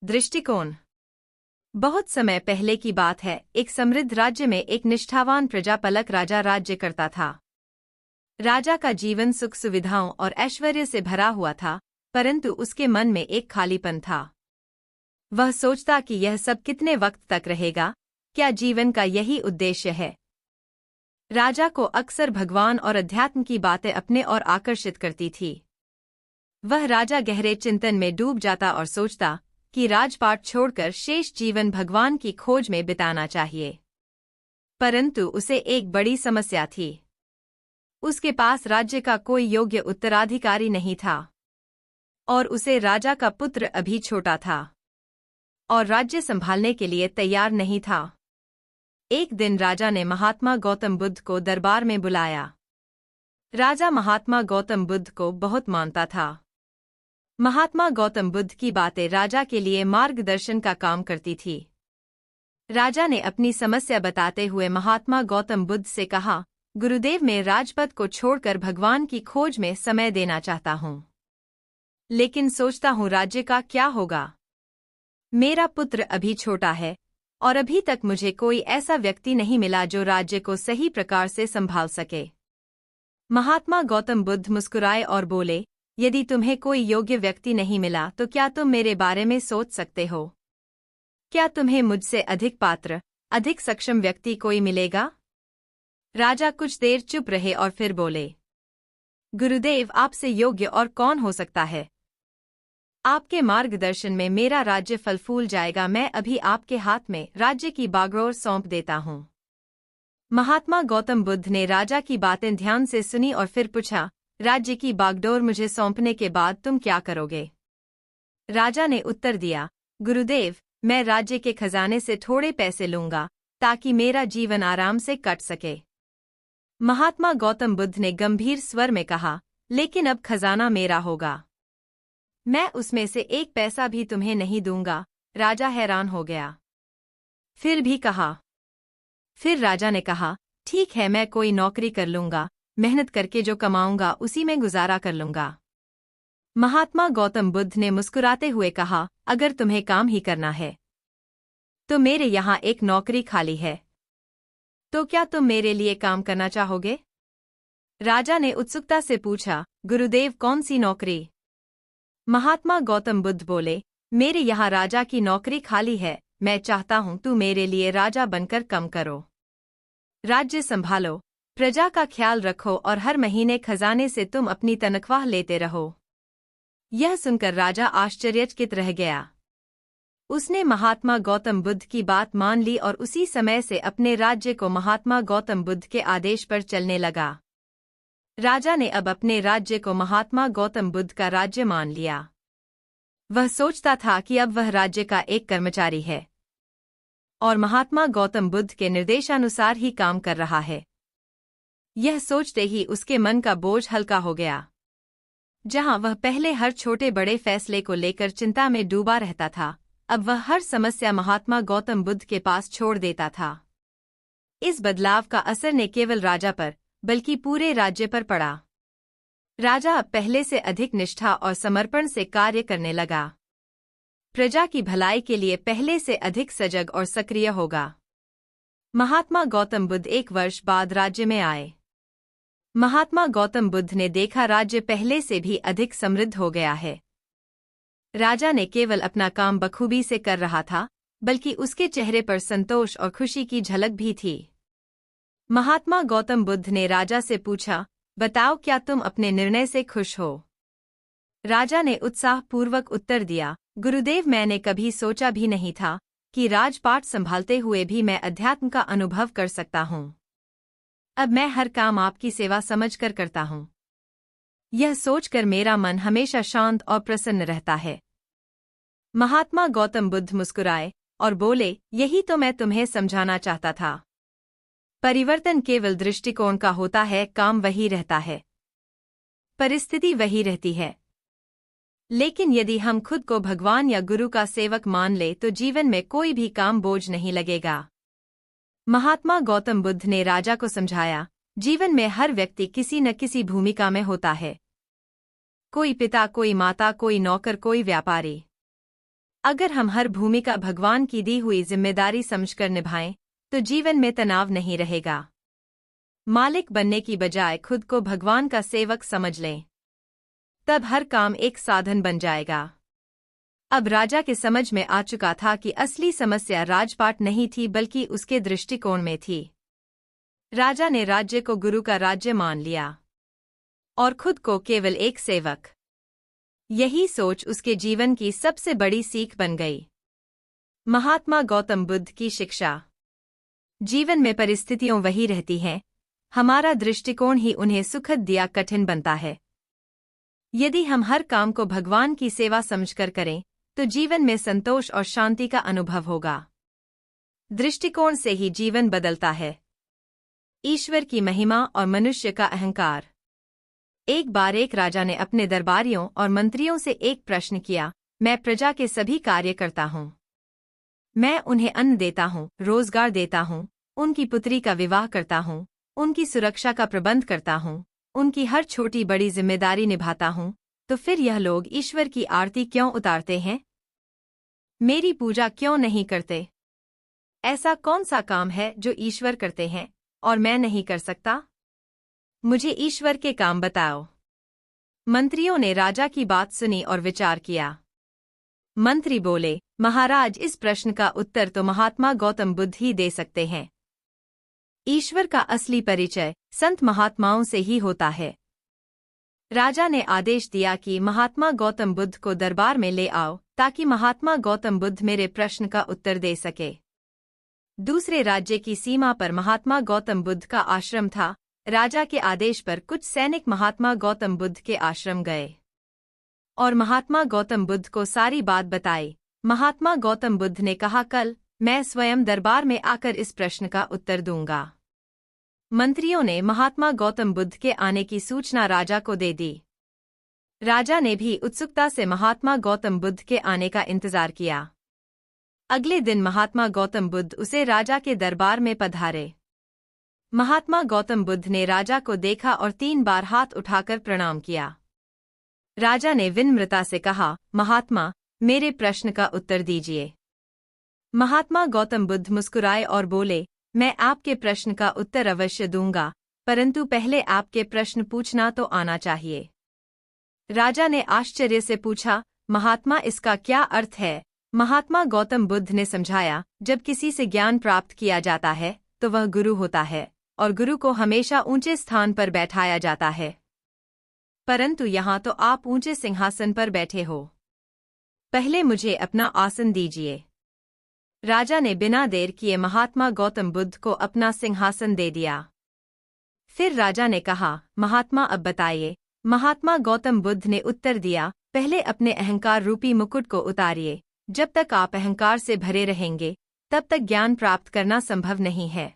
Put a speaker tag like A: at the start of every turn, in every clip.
A: दृष्टिकोण। बहुत समय पहले की बात है, एक समृद्ध राज्य में एक निष्ठावान प्रजापालक राजा राज्य करता था। राजा का जीवन सुख सुविधाओं और ऐश्वर्य से भरा हुआ था, परंतु उसके मन में एक खालीपन था। वह सोचता कि यह सब कितने वक्त तक रहेगा, क्या जीवन का यही उद्देश्य है। राजा को अक्सर भगवान और अध्यात्म की बातें अपने ओर आकर्षित करती थी। वह राजा गहरे चिंतन में डूब जाता और सोचता कि राजपाट छोड़कर शेष जीवन भगवान की खोज में बिताना चाहिए। परंतु उसे एक बड़ी समस्या थी। उसके पास राज्य का कोई योग्य उत्तराधिकारी नहीं था, और उसे राजा का पुत्र अभी छोटा था और राज्य संभालने के लिए तैयार नहीं था। एक दिन राजा ने महात्मा गौतम बुद्ध को दरबार में बुलाया। राजा महात्मा गौतम बुद्ध को बहुत मानता था। महात्मा गौतम बुद्ध की बातें राजा के लिए मार्गदर्शन का काम करती थी। राजा ने अपनी समस्या बताते हुए महात्मा गौतम बुद्ध से कहा, गुरुदेव, मैं राजपद को छोड़कर भगवान की खोज में समय देना चाहता हूँ, लेकिन सोचता हूँ राज्य का क्या होगा। मेरा पुत्र अभी छोटा है और अभी तक मुझे कोई ऐसा व्यक्ति नहीं मिला जो राज्य को सही प्रकार से संभाल सके। महात्मा गौतम बुद्ध मुस्कुराए और बोले, यदि तुम्हें कोई योग्य व्यक्ति नहीं मिला तो क्या तुम मेरे बारे में सोच सकते हो? क्या तुम्हें मुझसे अधिक पात्र, अधिक सक्षम व्यक्ति कोई मिलेगा? राजा कुछ देर चुप रहे और फिर बोले, गुरुदेव, आपसे योग्य और कौन हो सकता है? आपके मार्गदर्शन में मेरा राज्य फल फूल जाएगा। मैं अभी आपके हाथ में राज्य की बागडोर सौंप देता हूँ। महात्मा गौतम बुद्ध ने राजा की बातें ध्यान से सुनी और फिर पूछा, राज्य की बागडोर मुझे सौंपने के बाद तुम क्या करोगे? राजा ने उत्तर दिया, गुरुदेव, मैं राज्य के खजाने से थोड़े पैसे लूंगा ताकि मेरा जीवन आराम से कट सके। महात्मा गौतम बुद्ध ने गंभीर स्वर में कहा, लेकिन अब खजाना मेरा होगा, मैं उसमें से एक पैसा भी तुम्हें नहीं दूंगा। राजा हैरान हो गया। फिर राजा ने कहा, ठीक है, मैं कोई नौकरी कर लूंगा, मेहनत करके जो कमाऊंगा उसी में गुजारा कर लूंगा। महात्मा गौतम बुद्ध ने मुस्कुराते हुए कहा, अगर तुम्हें काम ही करना है तो मेरे यहाँ एक नौकरी खाली है, तो क्या तुम मेरे लिए काम करना चाहोगे? राजा ने उत्सुकता से पूछा, गुरुदेव, कौन सी नौकरी? महात्मा गौतम बुद्ध बोले, मेरे यहाँ राजा की नौकरी खाली है। मैं चाहता हूँ तू मेरे लिए राजा बनकर काम करो, राज्य संभालो, प्रजा का ख्याल रखो और हर महीने खजाने से तुम अपनी तनख्वाह लेते रहो। यह सुनकर राजा आश्चर्यचकित रह गया। उसने महात्मा गौतम बुद्ध की बात मान ली और उसी समय से अपने राज्य को महात्मा गौतम बुद्ध के आदेश पर चलने लगा। राजा ने अब अपने राज्य को महात्मा गौतम बुद्ध का राज्य मान लिया। वह सोचता था कि अब वह राज्य का एक कर्मचारी है और महात्मा गौतम बुद्ध के निर्देशानुसार ही काम कर रहा है। यह सोचते ही उसके मन का बोझ हल्का हो गया। जहां वह पहले हर छोटे बड़े फैसले को लेकर चिंता में डूबा रहता था, अब वह हर समस्या महात्मा गौतम बुद्ध के पास छोड़ देता था। इस बदलाव का असर न केवल राजा पर बल्कि पूरे राज्य पर पड़ा। राजा अब पहले से अधिक निष्ठा और समर्पण से कार्य करने लगा। प्रजा की भलाई के लिए पहले से अधिक सजग और सक्रिय होगा। महात्मा गौतम बुद्ध 1 वर्ष बाद राज्य में आए। महात्मा गौतम बुद्ध ने देखा राज्य पहले से भी अधिक समृद्ध हो गया है। राजा ने केवल अपना काम बखूबी से कर रहा था, बल्कि उसके चेहरे पर संतोष और खुशी की झलक भी थी। महात्मा गौतम बुद्ध ने राजा से पूछा, बताओ, क्या तुम अपने निर्णय से खुश हो? राजा ने उत्साहपूर्वक उत्तर दिया, गुरुदेव, मैंने कभी सोचा भी नहीं था कि राजपाट संभालते हुए भी मैं अध्यात्म का अनुभव कर सकता हूँ। अब मैं हर काम आपकी सेवा समझकर करता हूँ। यह सोचकर मेरा मन हमेशा शांत और प्रसन्न रहता है। महात्मा गौतम बुद्ध मुस्कुराए और बोले, यही तो मैं तुम्हें समझाना चाहता था। परिवर्तन केवल दृष्टिकोण का होता है, काम वही रहता है, परिस्थिति वही रहती है। लेकिन यदि हम खुद को भगवान या गुरु का सेवक मान ले तो जीवन में कोई भी काम बोझ नहीं लगेगा। महात्मा गौतम बुद्ध ने राजा को समझाया, जीवन में हर व्यक्ति किसी न किसी भूमिका में होता है। कोई पिता, कोई माता, कोई नौकर, कोई व्यापारी। अगर हम हर भूमिका भगवान की दी हुई जिम्मेदारी समझकर निभाएं, तो जीवन में तनाव नहीं रहेगा। मालिक बनने की बजाय खुद को भगवान का सेवक समझ लें, तब हर काम एक साधन बन जाएगा। अब राजा के समझ में आ चुका था कि असली समस्या राजपाट नहीं थी, बल्कि उसके दृष्टिकोण में थी। राजा ने राज्य को गुरु का राज्य मान लिया और खुद को केवल एक सेवक। यही सोच उसके जीवन की सबसे बड़ी सीख बन गई। महात्मा गौतम बुद्ध की शिक्षा। जीवन में परिस्थितियां वही रहती हैं, हमारा दृष्टिकोण ही उन्हें सुखद या कठिन बनता है। यदि हम हर काम को भगवान की सेवा समझकर करें, तो जीवन में संतोष और शांति का अनुभव होगा। दृष्टिकोण से ही जीवन बदलता है। ईश्वर की महिमा और मनुष्य का अहंकार। एक बार एक राजा ने अपने दरबारियों और मंत्रियों से एक प्रश्न किया, मैं प्रजा के सभी कार्य करता हूँ। मैं उन्हें अन्न देता हूँ, रोजगार देता हूँ, उनकी पुत्री का विवाह करता हूँ, उनकी सुरक्षा का प्रबंध करता हूँ, उनकी हर छोटी बड़ी जिम्मेदारी निभाता हूँ, तो फिर यह लोग ईश्वर की आरती क्यों उतारते हैं? मेरी पूजा क्यों नहीं करते? ऐसा कौन सा काम है जो ईश्वर करते हैं और मैं नहीं कर सकता? मुझे ईश्वर के काम बताओ। मंत्रियों ने राजा की बात सुनी और विचार किया। मंत्री बोले, महाराज, इस प्रश्न का उत्तर तो महात्मा गौतम बुद्ध ही दे सकते हैं। ईश्वर का असली परिचय संत महात्माओं से ही होता है। राजा ने आदेश दिया कि महात्मा गौतम बुद्ध को दरबार में ले आओ, ताकि महात्मा गौतम बुद्ध मेरे प्रश्न का उत्तर दे सके। दूसरे राज्य की सीमा पर महात्मा गौतम बुद्ध का आश्रम था। राजा के आदेश पर कुछ सैनिक महात्मा गौतम बुद्ध के आश्रम गए और महात्मा गौतम बुद्ध को सारी बात बताई। महात्मा गौतम बुद्ध ने कहा, कल मैं स्वयं दरबार में आकर इस प्रश्न का उत्तर दूंगा। मंत्रियों ने महात्मा गौतम बुद्ध के आने की सूचना राजा को दे दी। राजा ने भी उत्सुकता से महात्मा गौतम बुद्ध के आने का इंतजार किया। अगले दिन महात्मा गौतम बुद्ध उसे राजा के दरबार में पधारे। महात्मा गौतम बुद्ध ने राजा को देखा और 3 बार हाथ उठाकर प्रणाम किया। राजा ने विनम्रता से कहा, महात्मा, मेरे प्रश्न का उत्तर दीजिए। महात्मा गौतम बुद्ध मुस्कुराए और बोले, मैं आपके प्रश्न का उत्तर अवश्य दूंगा, परंतु पहले आपके प्रश्न पूछना तो आना चाहिए। राजा ने आश्चर्य से पूछा, महात्मा, इसका क्या अर्थ है? महात्मा गौतम बुद्ध ने समझाया, जब किसी से ज्ञान प्राप्त किया जाता है तो वह गुरु होता है और गुरु को हमेशा ऊंचे स्थान पर बैठाया जाता है, परंतु यहाँ तो आप ऊंचे सिंहासन पर बैठे हो। पहले मुझे अपना आसन दीजिए। राजा ने बिना देर किए महात्मा गौतम बुद्ध को अपना सिंहासन दे दिया। फिर राजा ने कहा, महात्मा, अब बताइए। महात्मा गौतम बुद्ध ने उत्तर दिया, पहले अपने अहंकार रूपी मुकुट को उतारिए। जब तक आप अहंकार से भरे रहेंगे, तब तक ज्ञान प्राप्त करना संभव नहीं है।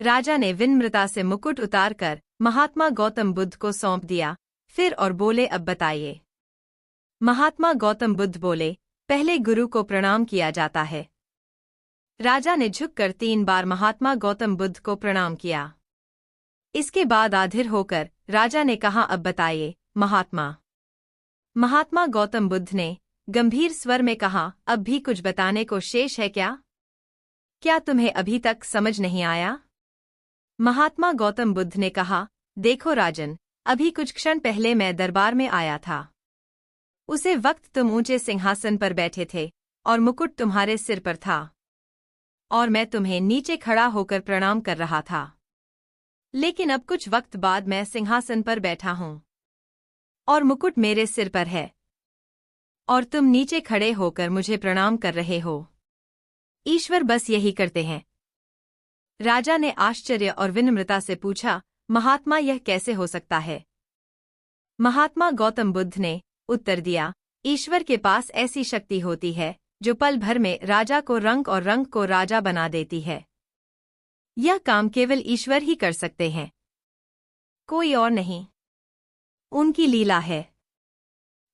A: राजा ने विनम्रता से मुकुट उतारकर महात्मा गौतम बुद्ध को सौंप दिया। फिर और बोले, अब बताइए। महात्मा गौतम बुद्ध बोले, पहले गुरु को प्रणाम किया जाता है। राजा ने झुककर 3 बार महात्मा गौतम बुद्ध को प्रणाम किया। इसके बाद आधिर होकर राजा ने कहा, अब बताइए महात्मा। महात्मा गौतम बुद्ध ने गंभीर स्वर में कहा, अब भी कुछ बताने को शेष है क्या? क्या तुम्हें अभी तक समझ नहीं आया? महात्मा गौतम बुद्ध ने कहा, देखो राजन, अभी कुछ क्षण पहले मैं दरबार में आया था। उसे वक्त तुम ऊंचे सिंहासन पर बैठे थे और मुकुट तुम्हारे सिर पर था, और मैं तुम्हें नीचे खड़ा होकर प्रणाम कर रहा था। लेकिन अब कुछ वक्त बाद मैं सिंहासन पर बैठा हूं और मुकुट मेरे सिर पर है, और तुम नीचे खड़े होकर मुझे प्रणाम कर रहे हो। ईश्वर बस यही करते हैं। राजा ने आश्चर्य और विनम्रता से पूछा, महात्मा, यह कैसे हो सकता है? महात्मा गौतम बुद्ध ने उत्तर दिया, ईश्वर के पास ऐसी शक्ति होती है जो पल भर में राजा को रंक और रंक को राजा बना देती है। यह काम केवल ईश्वर ही कर सकते हैं, कोई और नहीं। उनकी लीला है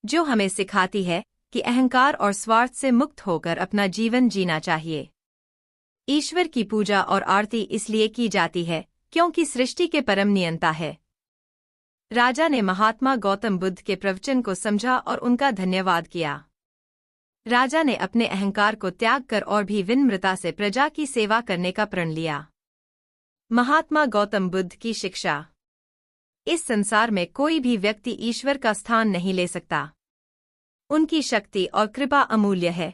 A: जो हमें सिखाती है कि अहंकार और स्वार्थ से मुक्त होकर अपना जीवन जीना चाहिए। ईश्वर की पूजा और आरती इसलिए की जाती है क्योंकि सृष्टि के परम नियंता है। राजा ने महात्मा गौतम बुद्ध के प्रवचन को समझा और उनका धन्यवाद किया। राजा ने अपने अहंकार को त्याग कर और भी विनम्रता से प्रजा की सेवा करने का प्रण लिया। महात्मा गौतम बुद्ध की शिक्षा। इस संसार में कोई भी व्यक्ति ईश्वर का स्थान नहीं ले सकता। उनकी शक्ति और कृपा अमूल्य है।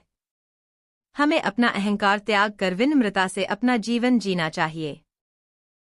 A: हमें अपना अहंकार त्याग कर विनम्रता से अपना जीवन जीना चाहिए।